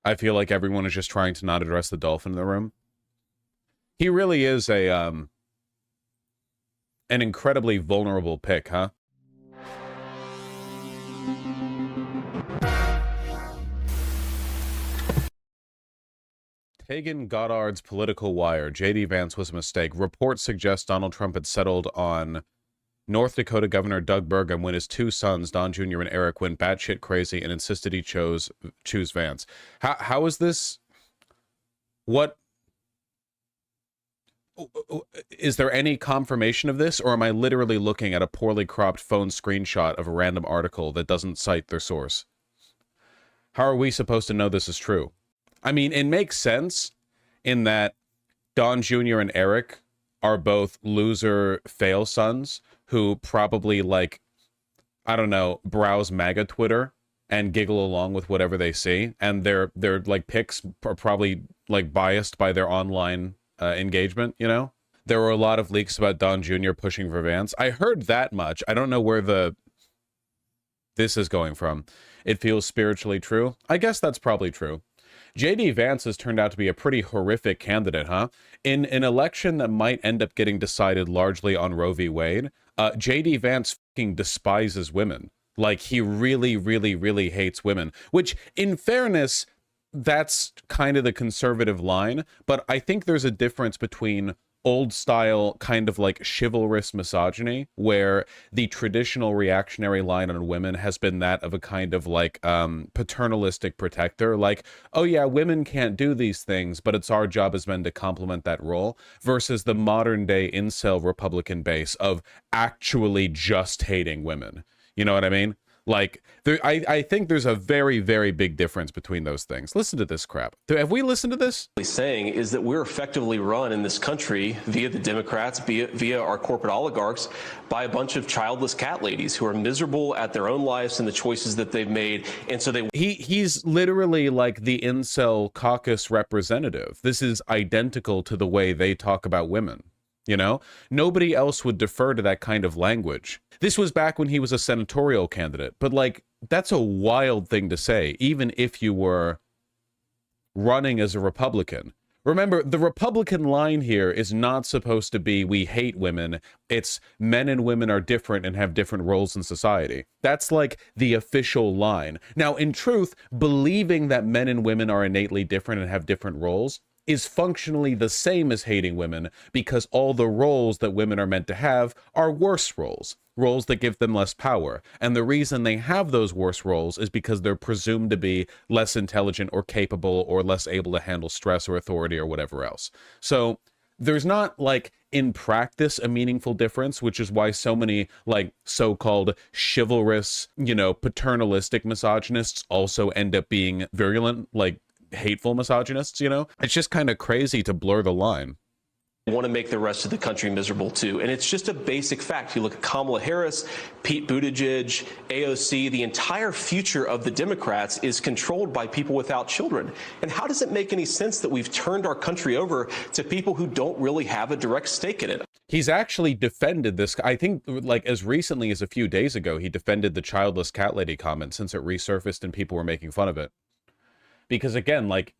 I feel like everyone is just trying to not address the dolphin in the room. He really is a an incredibly vulnerable pick, huh? Tegan Goddard's political wire. J.D. Vance was a mistake. Reports suggest Donald Trump had settled on North Dakota Governor Doug Burgum when his two sons, Don Jr. and Eric, went batshit crazy and insisted he choose Vance. How is this? What? Is there any confirmation of this, or am I literally looking at a poorly cropped phone screenshot of a random article that doesn't cite their source? How are we supposed to know this is true? I mean, it makes sense in that Don Jr. and Eric are both loser fail sons who probably, like, I don't know, browse MAGA Twitter and giggle along with whatever they see, and their like picks are probably like biased by their online engagement, you know? There were a lot of leaks about Don Jr. pushing for Vance. I heard that much. I don't know where this is going from. It feels spiritually true. I guess that's probably true. J.D. Vance has turned out to be a pretty horrific candidate, huh? In an election that might end up getting decided largely on Roe v. Wade, J.D. Vance fucking despises women. Like, he really, really, really hates women. Which, in fairness, that's kind of the conservative line. But I think there's a difference between old-style kind of like chivalrous misogyny, where the traditional reactionary line on women has been that of a kind of like paternalistic protector, like, oh yeah, women can't do these things, but it's our job as men to complement that role, versus the modern day incel Republican base of actually just hating women. You know what I mean? Like, I think there's a very, very big difference between those things. Listen to this crap. Have we listened to this? Saying is that we're effectively run in this country via the Democrats, via our corporate oligarchs, by a bunch of childless cat ladies who are miserable at their own lives and the choices that they've made. And so he's literally like the incel caucus representative. This is identical to the way they talk about women. You know, nobody else would defer to that kind of language. This was back when he was a senatorial candidate, but like, that's a wild thing to say, even if you were running as a Republican. Remember, the Republican line here is not supposed to be, we hate women. It's men and women are different and have different roles in society. That's like the official line. Now, in truth, believing that men and women are innately different and have different roles is functionally the same as hating women, because all the roles that women are meant to have are worse roles that give them less power. And the reason they have those worse roles is because they're presumed to be less intelligent or capable or less able to handle stress or authority or whatever else. So there's not, like, in practice, a meaningful difference, which is why so many, like, so-called chivalrous, you know, paternalistic misogynists also end up being virulent, like, hateful misogynists, you know? It's just kind of crazy to blur the line. Want to make the rest of the country miserable too. And it's just a basic fact. You look at Kamala Harris, Pete Buttigieg, AOC, the entire future of the Democrats is controlled by people without children. And how does it make any sense that we've turned our country over to people who don't really have a direct stake in it? He's actually defended this. I think, like, as recently as a few days ago, he defended the childless cat lady comment since it resurfaced and people were making fun of it. Because again, like,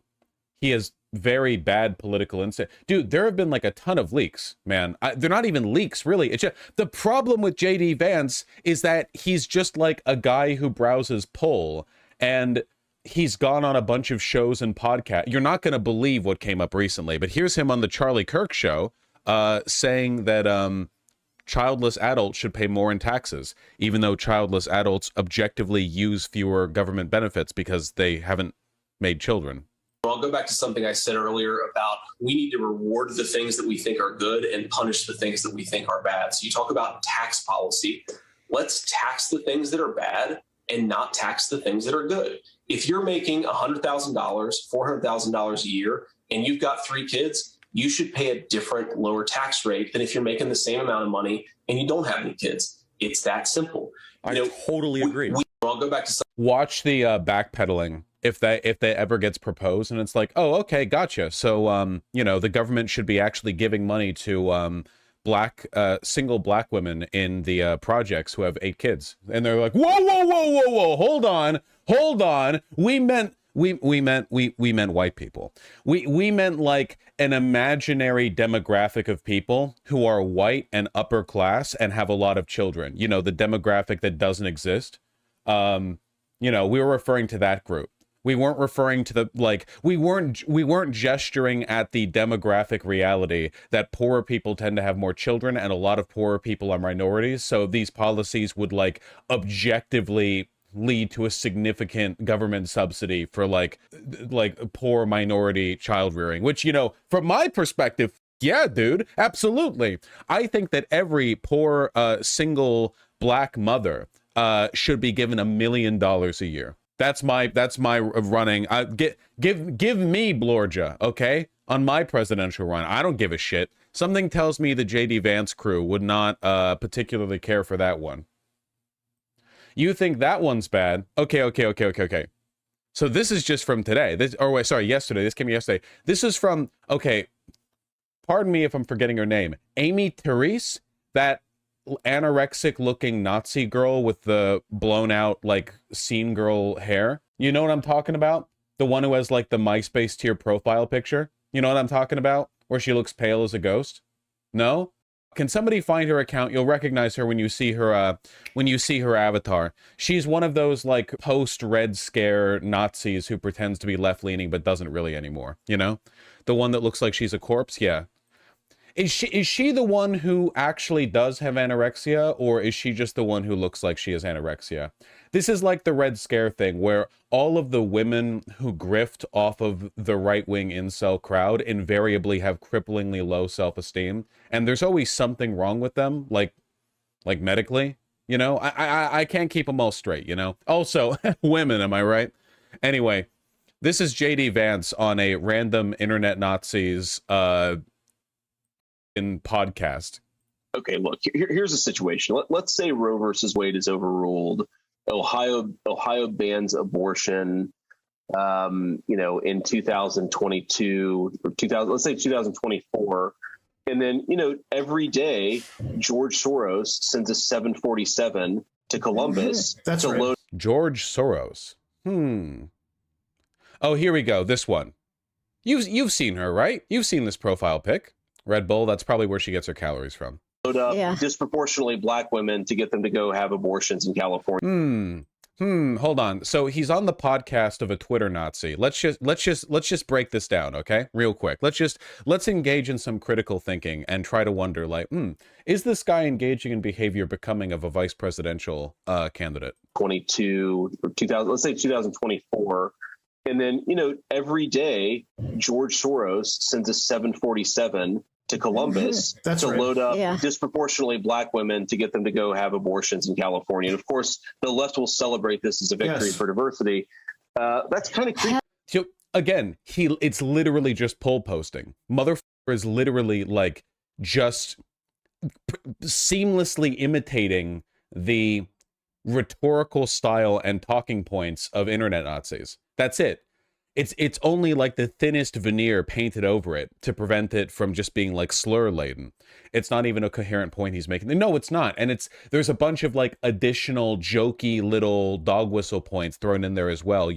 he has very bad political insight. Dude, there have been like a ton of leaks, man. They're not even leaks, really. It's just, the problem with J.D. Vance is that he's just like a guy who browses Poll, and he's gone on a bunch of shows and podcasts. You're not going to believe what came up recently, but here's him on the Charlie Kirk show saying that childless adults should pay more in taxes, even though childless adults objectively use fewer government benefits because they haven't made children. I'll go back to something I said earlier about we need to reward the things that we think are good and punish the things that we think are bad. So you talk about tax policy. Let's tax the things that are bad and not tax the things that are good. If you're making $100,000, $400,000 a year, and you've got 3 kids, you should pay a different, lower tax rate than if you're making the same amount of money and you don't have any kids. It's that simple. I totally agree. I'll go back to watch the backpedaling if that ever gets proposed, and it's like, oh, okay, gotcha. So you know, the government should be actually giving money to single black women in the projects who have 8 kids, and they're like, whoa, hold on, we meant We meant white people. We meant like an imaginary demographic of people who are white and upper class and have a lot of children. You know, the demographic that doesn't exist. You know, we were referring to that group. We weren't referring to the, like, we weren't gesturing at the demographic reality that poorer people tend to have more children and a lot of poorer people are minorities. So these policies would like objectively lead to a significant government subsidy for like poor minority child rearing, which, you know, from my perspective, yeah, dude, absolutely. I think that every poor single black mother should be given $1 million a year. That's my running. Give me Blorgia, okay? On my presidential run. I don't give a shit. Something tells me the JD Vance crew would not particularly care for that one. You think that one's bad? Okay. So this is just from today. Yesterday. This came yesterday. This is from, okay, pardon me if I'm forgetting her name. Amy Therese, that anorexic looking Nazi girl with the blown out like scene girl hair. You know what I'm talking about? The one who has like the MySpace tier profile picture. You know what I'm talking about? Where she looks pale as a ghost? No? Can somebody find her account? You'll recognize her when you see her avatar. She's one of those like post Red Scare Nazis who pretends to be left leaning but doesn't really anymore, you know? The one that looks like she's a corpse? Yeah. Is she the one who actually does have anorexia, or is she just the one who looks like she has anorexia? This is like the Red Scare thing, where all of the women who grift off of the right-wing incel crowd invariably have cripplingly low self-esteem, and there's always something wrong with them, like medically, you know? I can't keep them all straight, you know? Also, women, am I right? Anyway, this is JD Vance on a random internet Nazis, in podcast. Okay, look, here's the situation. Let's say Roe versus Wade is overruled. Ohio bans abortion, in 2022 or 2000, let's say 2024. And then, every day George Soros sends a 747 to Columbus. That's right. Load. George Soros. Oh, here we go. This one. You've seen her, right? You've seen this profile pic. Red Bull, that's probably where she gets her calories from. Load up disproportionately black women to get them to go have abortions in California. Hold on. So he's on the podcast of a Twitter Nazi. Let's just break this down, okay? Real quick. Let's engage in some critical thinking and try to wonder, like, is this guy engaging in behavior becoming of a vice presidential candidate? 22 or 2000, let's say 2024. And then, every day George Soros sends a 747 to Columbus That's to right. load up disproportionately black women to get them to go have abortions in California. And of course, the left will celebrate this as a victory for diversity. That's kind of creepy. So again, it's literally just poll posting. Motherfucker is literally like just seamlessly imitating the rhetorical style and talking points of internet Nazis. That's it. It's only like the thinnest veneer painted over it to prevent it from just being like slur laden. It's not even a coherent point he's making. No, it's not. And there's a bunch of like additional jokey little dog whistle points thrown in there as well.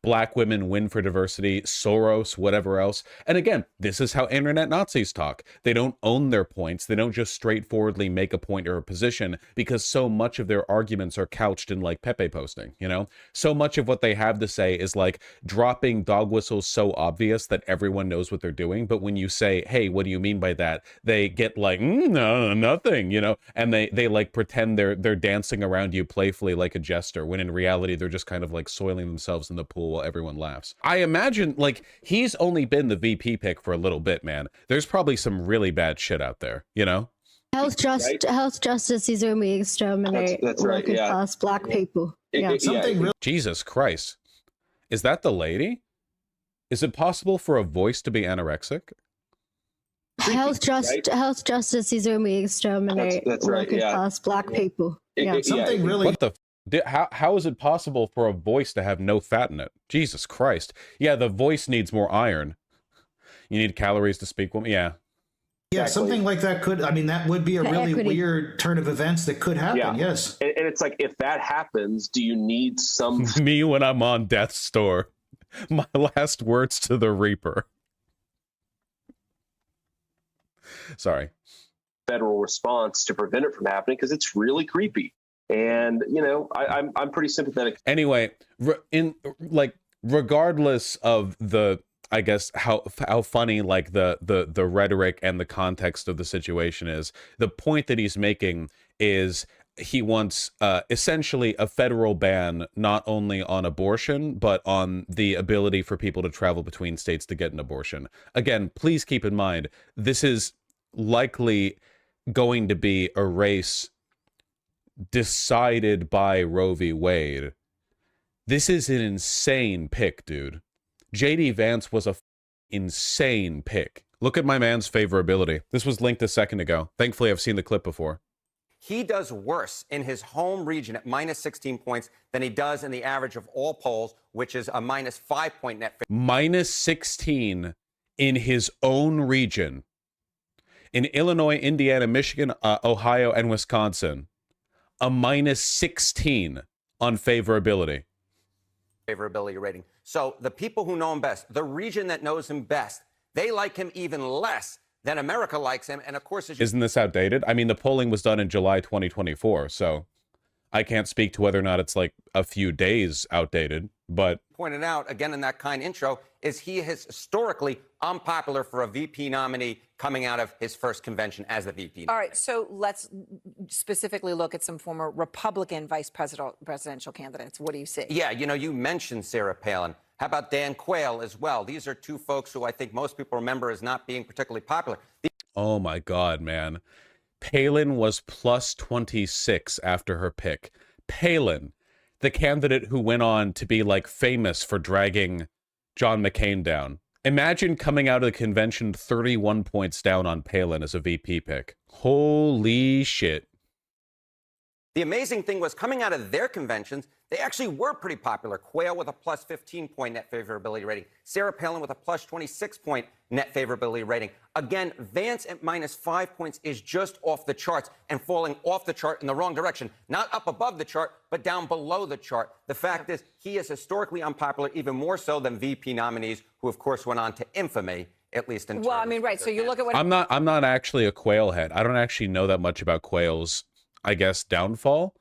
Black women win for diversity, Soros, whatever else. And again, this is how internet Nazis talk. They don't own their points. They don't just straightforwardly make a point or a position, because so much of their arguments are couched in like Pepe posting, So much of what they have to say is like dropping dog whistles so obvious that everyone knows what they're doing. But when you say, hey, what do you mean by that? They get like, no, nothing, and they like pretend they're dancing around you playfully like a jester, when in reality they're just kind of like soiling themselves in the pool while everyone laughs. I imagine like he's only been the VP pick for a little bit, man. There's probably some really bad shit out there, Health justice is only exterminate working class black people. Jesus Christ. Is that the lady? Is it possible for a voice to be anorexic? Health justice is only exterminate working class black people. What the? How is it possible for a voice to have no fat in it? Jesus Christ. Yeah, the voice needs more iron. You need calories to speak. Yeah. Yeah, something like that that would be a really weird turn of events that could happen, yes. And it's like, if that happens, do you need some... Me when I'm on death's door. My last words to the Reaper. Sorry. Federal response to prevent it from happening because it's really creepy. And, you know, I'm pretty sympathetic. Anyway, regardless of the, I guess, how funny like the rhetoric and the context of the situation is, the point that he's making is he wants essentially a federal ban not only on abortion, but on the ability for people to travel between states to get an abortion. Again, please keep in mind, this is likely going to be a race decided by Roe v. Wade. This is an insane pick, dude. JD Vance was a insane pick. Look at my man's favorability. This was linked a second ago. Thankfully, I've seen the clip before. He does worse in his home region at minus 16 points than he does in the average of all polls, which is a minus 5-point net. Minus 16 in his own region. In Illinois, Indiana, Michigan, Ohio, and Wisconsin. A minus 16 on favorability. Favorability rating. So the people who know him best, the region that knows him best, they like him even less than America likes him. And of course, isn't this outdated? I mean, the polling was done in July 2024, so I can't speak to whether or not it's like a few days outdated, but pointed out again in that kind intro is he is historically unpopular for a VP nominee coming out of his first convention as the VP nominee. All right, so let's specifically look at some former Republican presidential candidates. What do you see? Yeah, you know, you mentioned Sarah Palin. How about Dan Quayle as well? These are two folks who I think most people remember as not being particularly popular. Oh my God, man. Palin was plus 26 after her pick. Palin, the candidate who went on to be like famous for dragging John McCain down. Imagine coming out of the convention 31 points down on Palin as a VP pick. Holy shit. The amazing thing was coming out of their conventions, they actually were pretty popular. Quayle with a plus 15-point net favorability rating. Sarah Palin with a plus 26-point net favorability rating. Again, Vance at minus 5 points is just off the charts and falling off the chart in the wrong direction. Not up above the chart, but down below the chart. The fact is, he is historically unpopular, even more so than VP nominees, who of course went on to infamy, at least in terms. Well, I mean, right. So you look at what I'm not actually a Quayle head. I don't actually know that much about Quayle's, I guess, downfall.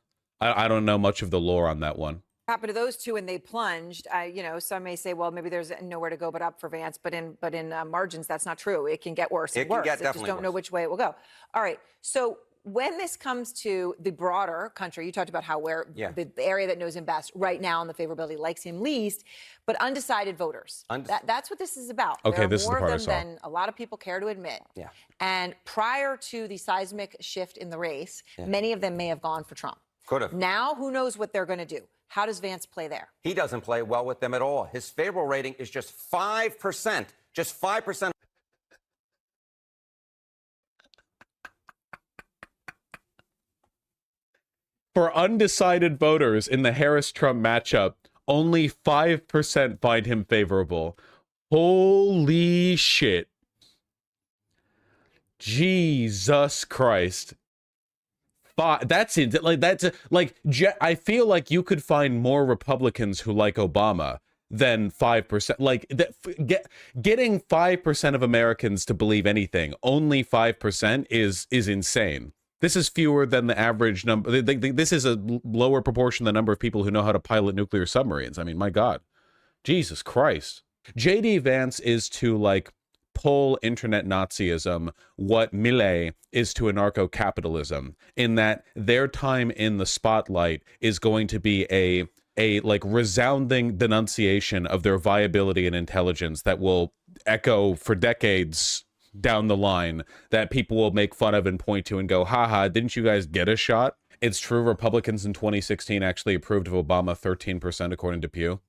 I don't know much of the lore on that one. happened to those two and they plunged. You know, some may say, well, maybe there's nowhere to go but up for Vance, but in margins, that's not true. It can get worse and worse. It just don't know which way it will go. All right. So when this comes to the broader country, you talked about how the area that knows him best right now on the favorability likes him least, but undecided voters. That's what this is about. Okay, there are this is the more part of I them saw. than a lot of people care to admit. Yeah. And prior to the seismic shift in the race, many of them may have gone for Trump. Could have. Now, who knows what they're going to do? How does Vance play there? He doesn't play well with them at all. His favorable rating is just 5%. Just 5%. For undecided voters in the Harris-Trump matchup, only 5% find him favorable. Holy shit. Jesus Christ. That's it. I feel like you could find more Republicans who like Obama than 5%. Like getting 5% of Americans to believe anything, only 5% is insane. This is fewer than the average number. This is a lower proportion than the number of people who know how to pilot nuclear submarines. I mean, my God, Jesus Christ. JD Vance is to like pull internet Nazism what Millet is to anarcho-capitalism, in that their time in the spotlight is going to be a like resounding denunciation of their viability and intelligence that will echo for decades down the line, that people will make fun of and point to and go, haha, didn't you guys get a shot? It's true, Republicans in 2016 actually approved of Obama 13% according to Pew.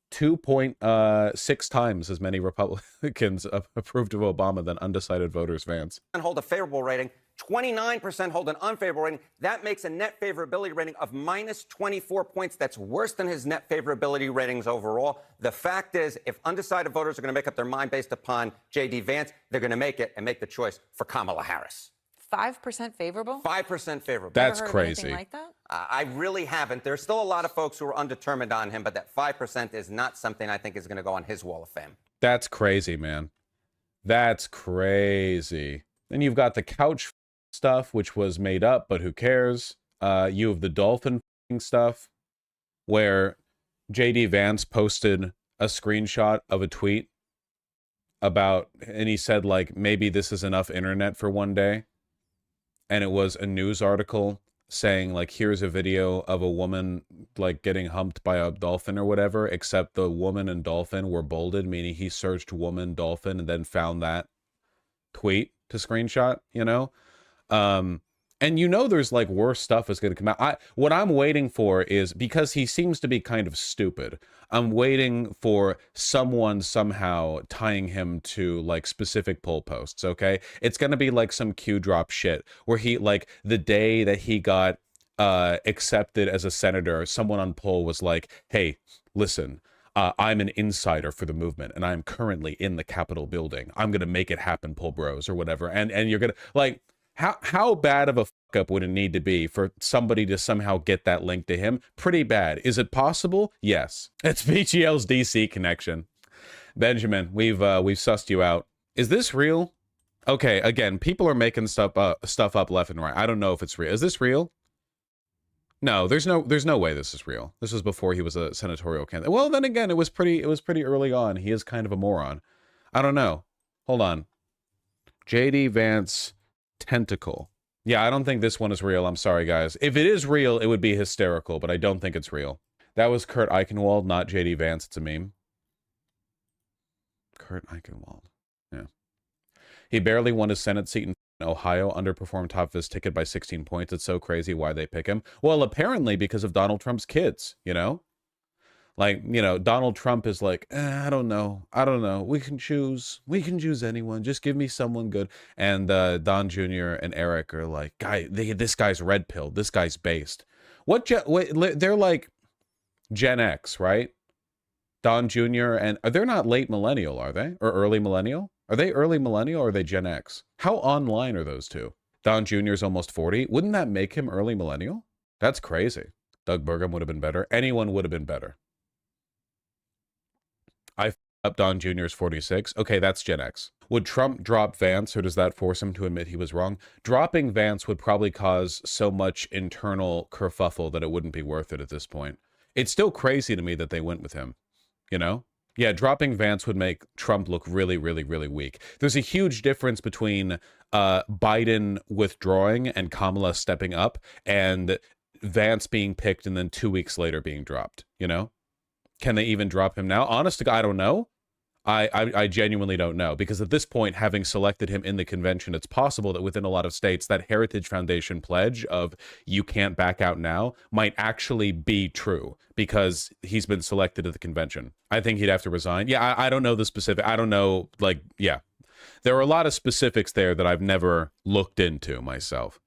2.6 times as many Republicans approved of Obama than undecided voters, Vance. And hold a favorable rating. 29% hold an unfavorable rating. That makes a net favorability rating of minus 24 points. That's worse than his net favorability ratings overall. The fact is, if undecided voters are going to make up their mind based upon J.D. Vance, they're going to make it and make the choice for Kamala Harris. 5% favorable? 5% favorable. That's Ever heard crazy. anything like that? I really haven't. There's still a lot of folks who are undetermined on him, but that 5% is not something I think is going to go on his wall of fame. That's crazy, man. That's crazy. Then you've got the couch stuff, which was made up, but who cares? You have the Dolphin stuff, where JD Vance posted a screenshot of a tweet about, and he said, like, maybe this is enough internet for one day. And it was a news article saying, like, here's a video of a woman, like, getting humped by a dolphin or whatever, except the woman and dolphin were bolded, meaning he searched woman, dolphin, and then found that tweet to screenshot, you know? And you know there's, like, worse stuff is going to come out. What I'm waiting for is, because he seems to be kind of stupid, I'm waiting for someone somehow tying him to, like, specific poll posts, okay? It's going to be, like, some Q drop shit, where he, like, the day that he got accepted as a senator, someone on poll was like, hey, listen, I'm an insider for the movement, and I'm currently in the Capitol building. I'm going to make it happen, poll bros, or whatever. And you're going to, like... How bad of a fuck up would it need to be for somebody to somehow get that link to him? Pretty bad. Is it possible? Yes. It's BGL's DC connection. Benjamin, we've sussed you out. Is this real? Okay, again, people are making stuff up left and right. I don't know if it's real. Is this real? No, there's no way this is real. This was before he was a senatorial candidate. Well, then again, it was pretty early on. He is kind of a moron. I don't know. Hold on. JD Vance tentacle. Yeah, I don't think this one is real. I'm sorry, guys. If it is real, it would be hysterical, but I don't think it's real. That was Kurt Eichenwald, not JD Vance. It's a meme. Kurt Eichenwald. Yeah. He barely won his Senate seat in Ohio, underperformed top of his ticket by 16 points. It's so crazy why they pick him. Well, apparently because of Donald Trump's kids, you know? Like, you know, Donald Trump is like, I don't know. We can choose anyone. Just give me someone good. And Don Jr. and Eric are like, this guy's red pill. This guy's based. They're like Gen X, right? Don Jr. and they're not late millennial, are they? Or early millennial? Are they early millennial or are they Gen X? How online are those two? Don Jr. is almost 40. Wouldn't that make him early millennial? That's crazy. Doug Burgum would have been better. Anyone would have been better. I up Don Jr.'s 46. Okay, that's Gen X. Would Trump drop Vance, or does that force him to admit he was wrong? Dropping Vance would probably cause so much internal kerfuffle that it wouldn't be worth it at this point. It's still crazy to me that they went with him, you know? Yeah, dropping Vance would make Trump look really, really, really weak. There's a huge difference between Biden withdrawing and Kamala stepping up and Vance being picked and then 2 weeks later being dropped, you know? Can they even drop him now? Honest to God, I don't know. I genuinely don't know, because at this point, having selected him in the convention, it's possible that within a lot of states, that Heritage Foundation pledge of you can't back out now might actually be true because he's been selected at the convention. I think he'd have to resign. Yeah, I don't know the specific. I don't know, like, yeah. There are a lot of specifics there that I've never looked into myself.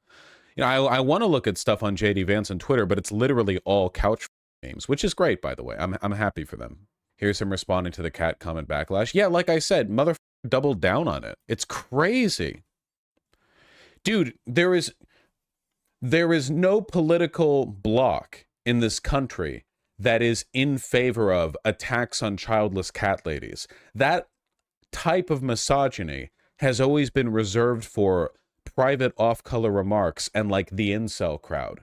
You know, I want to look at stuff on JD Vance on Twitter, but it's literally all couch games, which is great, by the way. I'm happy for them. Here's him responding to the cat comment backlash. Yeah, like I said, motherfucker doubled down on it. It's crazy. Dude, there is no political bloc in this country that is in favor of attacks on childless cat ladies. That type of misogyny has always been reserved for private off-color remarks and like the incel crowd.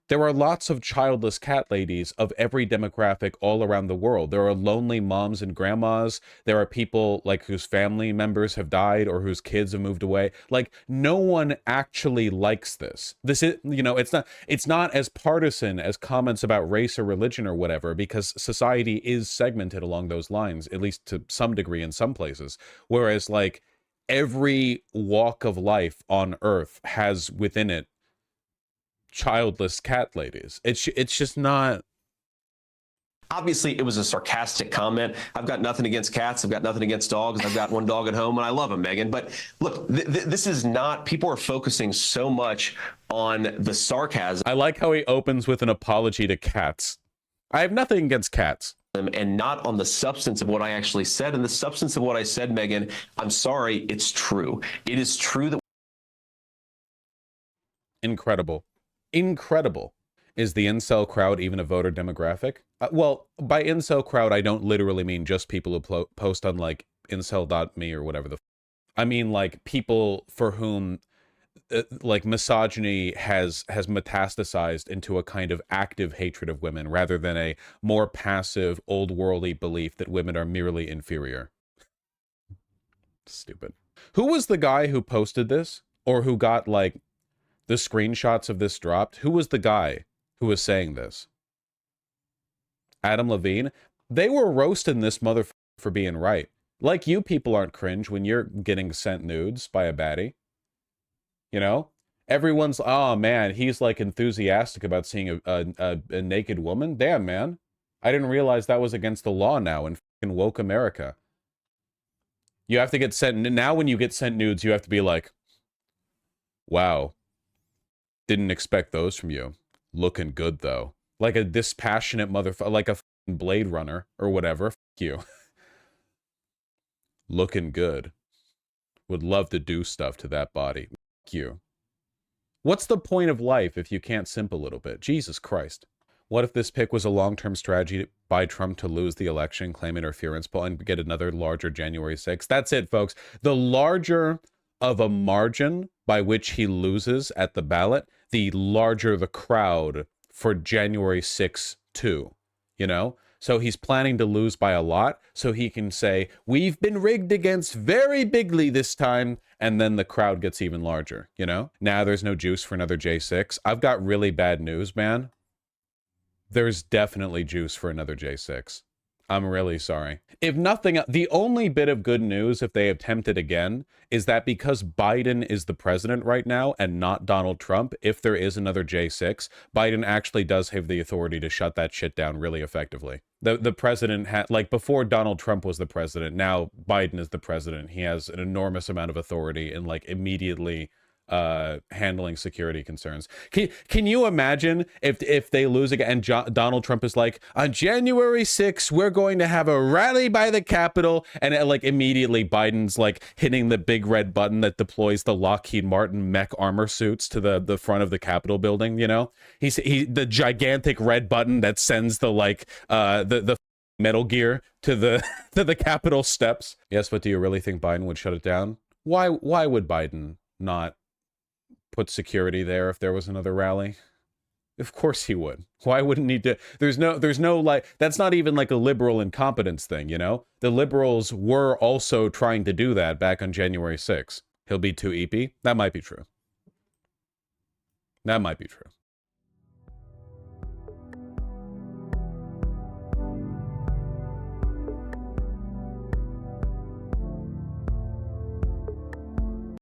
There are lots of childless cat ladies of every demographic all around the world. There are lonely moms and grandmas. There are people like whose family members have died or whose kids have moved away. Like, no one actually likes this. This is, you know, it's not as partisan as comments about race or religion or whatever, because society is segmented along those lines, at least to some degree in some places. Whereas like every walk of life on earth has within it childless cat ladies. It's just not. Obviously, it was a sarcastic comment. I've got nothing against cats. I've got nothing against dogs. I've got one dog at home, and I love him, Megan. But look, this is not. People are focusing so much on the sarcasm. I like how he opens with an apology to cats. I have nothing against cats. And not on the substance of what I actually said. And the substance of what I said, Megan, I'm sorry, it's true. It is true that Incredible. Incredible. Is the incel crowd even a voter demographic? Well, by incel crowd, I don't literally mean just people who post on, like, incel.me or whatever the I mean, like, people for whom, like, misogyny has metastasized into a kind of active hatred of women rather than a more passive, old-worldly belief that women are merely inferior. Stupid. Who was the guy who posted this? Or who got, like, the screenshots of this dropped? Who was the guy who was saying this? Adam Levine? They were roasting this motherfucker for being right. Like, you people aren't cringe when you're getting sent nudes by a baddie. You know? Everyone's, oh man, he's like enthusiastic about seeing a naked woman. Damn, man. I didn't realize that was against the law now in fucking woke America. You have to get sent, now when you get sent nudes, you have to be like, wow. Didn't expect those from you. Looking good, though. Like a dispassionate motherfucker, like a fucking Blade Runner or whatever. Fuck you. Looking good. Would love to do stuff to that body. Fuck you. What's the point of life if you can't simp a little bit? Jesus Christ. What if this pick was a long-term strategy by Trump to lose the election, claim interference, and get another larger January 6th? That's it, folks. The larger of a margin by which he loses at the ballot, the larger the crowd for January 6th too, you know? So he's planning to lose by a lot, so he can say, we've been rigged against very bigly this time, and then the crowd gets even larger, you know? Now there's no juice for another J6. I've got really bad news, man. There's definitely juice for another J6. I'm really sorry. If nothing, the only bit of good news, if they attempt it again, is that because Biden is the president right now and not Donald Trump, if there is another J6, Biden actually does have the authority to shut that shit down really effectively. The president had, like, before Donald Trump was the president, now Biden is the president. He has an enormous amount of authority and, like, immediately handling security concerns. Can you imagine if they lose again and Donald Trump is like, on January 6th, we're going to have a rally by the Capitol, and like immediately Biden's like hitting the big red button that deploys the Lockheed Martin mech armor suits to the front of the Capitol building, you know? The gigantic red button that sends the like the Metal Gear to the to the Capitol steps. Yes, but do you really think Biden would shut it down? Why would Biden not put security there if there was another rally? Of course he would. Why wouldn't he do? There's no like, that's not even like a liberal incompetence thing, you know? The liberals were also trying to do that back on January 6th. He'll be too eepy? That might be true. That might be true.